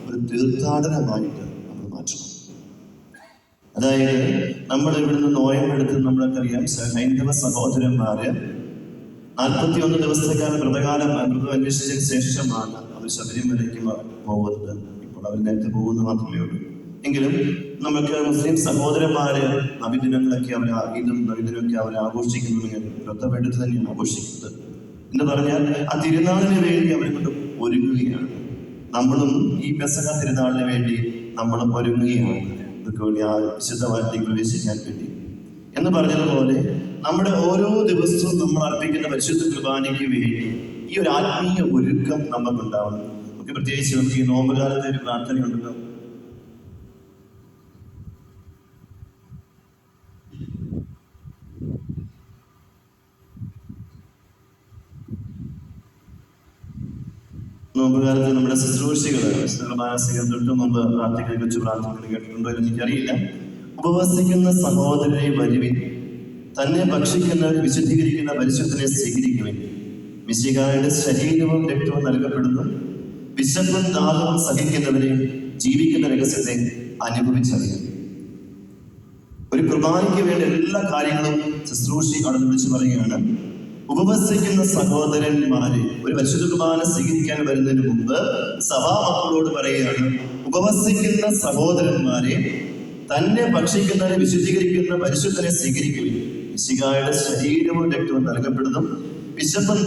ഒരു തീർത്ഥാടനമായിട്ട് നമ്മൾ മാറ്റണം. അതായത് നമ്മൾ ഇവിടുന്ന് നോയമ്പെടുത്ത് നമ്മളൊക്കെ ഹൈന്ദവ സഹോദരന്മാര് 41 ദിവസത്തേക്കാണ് വ്രതകാലം അന്വേഷിച്ചതിന് ശേഷമാണ് അവർ ശബരിമലയ്ക്ക് പോകുന്നത്. ഇപ്പോൾ അവർ നേരത്തെ പോകുന്നത് മാത്രമേ ഉള്ളൂ. എങ്കിലും നമുക്ക് മുസ്ലിം സഹോദരന്മാര് നബിദിനങ്ങളൊക്കെ അവർ ഈദും നബിദിനമൊക്കെ അവർ ആഘോഷിക്കുന്നത് വ്രതമെടുത്ത് തന്നെയാണ് ആഘോഷിക്കുന്നത് എന്ന് പറഞ്ഞാൽ ആ തിരുനാളിന് വേണ്ടി അവരെ കൊണ്ട് ഒരുങ്ങുകയാണ്. നമ്മളും ഈ പെസഹ തിരുനാളിന് വേണ്ടി നമ്മളും ഒരുങ്ങുകയാണ്. ഇതൊക്കെ വേണ്ടി ആ വിശുദ്ധവാരത്തിൽ പ്രവേശിക്കാൻ വേണ്ടി എന്ന് പറഞ്ഞതുപോലെ നമ്മുടെ ഓരോ ദിവസവും നമ്മൾ അർപ്പിക്കുന്ന പരിശുദ്ധ കുർബാനയ്ക്ക് വേണ്ടി ഈ ഒരു ആത്മീയ ഒരുക്കം നമുക്കുണ്ടാവണം. നമുക്ക് പ്രത്യേകിച്ച് നമുക്ക് ഈ നോമ്പുകാലത്തെ ഒരു പ്രാർത്ഥനയുണ്ടല്ലോ. നോമ്പുകാലത്ത് നമ്മുടെ ശുശ്രൂഷികൾ മാനസികം തൊട്ട് മുമ്പ് പ്രാർത്ഥികളെ കുറിച്ച് പ്രാർത്ഥിക്കുന്നത് കേട്ടിട്ടുണ്ടോ എന്ന് എനിക്കറിയില്ല. ഉപവസിക്കുന്ന സഹോദരനെ വരുവിൻ, തന്നെ ഭക്ഷിക്കുന്നവരെ വിശുദ്ധീകരിക്കുന്ന പരിശുദ്ധനെ സ്വീകരിക്കുവിൻ. മിശിഹായുടെ ശരീരവും രക്തവും നൽകപ്പെടുന്നു. വിശപ്പും ദാഹവും സഹിക്കുന്നവരെ ജീവിക്കുന്ന രഹസ്യത്തെ അനുഭവിച്ചറിയാം. ഒരു കുർബാനയ്ക്ക് വേണ്ട എല്ലാ കാര്യങ്ങളും ശുശ്രൂഷി അവിടെ വിളിച്ചു പറയുകയാണ്. ഉപവസിക്കുന്ന സഹോദരന്മാരെ ഒരു പരിശുദ്ധ കുർബാന സ്വീകരിക്കാൻ വരുന്നതിന് മുമ്പ് സഭാമക്കളോട് പറയുകയാണ്, ഉപവസിക്കുന്ന സഹോദരന്മാരെ തന്നെ ഭക്ഷിക്കുന്നവരെ വിശുദ്ധീകരിക്കുന്ന പരിശുദ്ധനെ സ്വീകരിക്കുകയും മിശിഹായുടെ ശരീരവും രക്തവും നൽകപ്പെടുന്നു. വിശപ്പും